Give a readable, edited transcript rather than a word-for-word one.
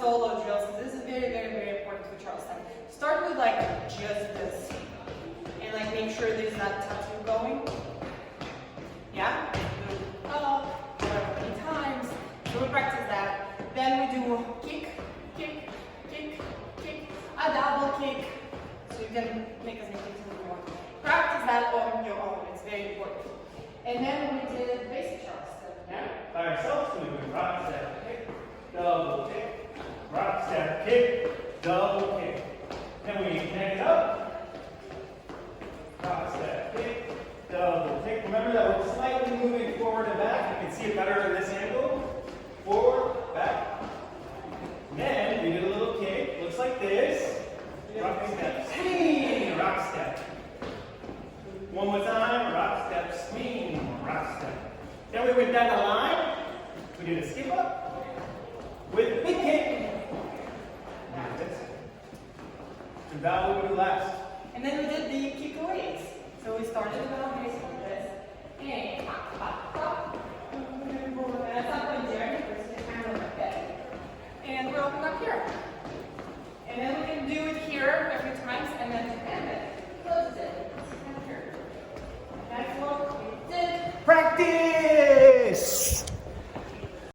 solo drills. This is very, very, very important for Charleston. Start with like just this. And like make sure there's not tattoo going. Yeah? Do up, whatever many times. So we practice that. Then we do kick, kick, kick, kick, a double kick. So you can make as many kicks as you want. Practice that on your own. It's very important. And then we did basic Charleston. Yeah? By ourselves, so we do rock, step, kick, double kick, rock, step, kick, double kick. Then we connect it up. Rock, step, kick, double kick. Remember that we're slightly moving forward and back. You can see it better in this angle. Forward, back. Then we did a little kick. Looks like this. Rock, step, swing, rock, step. One more time. Rock, step, swing, rock, step. Then we went down the line. We did a skip up with a big kick. Like this. And that what we do last. And then we did the kick aways. So we started with our base like this. And pop, pop, pop. And that's not going there because it's kind of like that. And we're opening up here. And then we can do it here a few times and then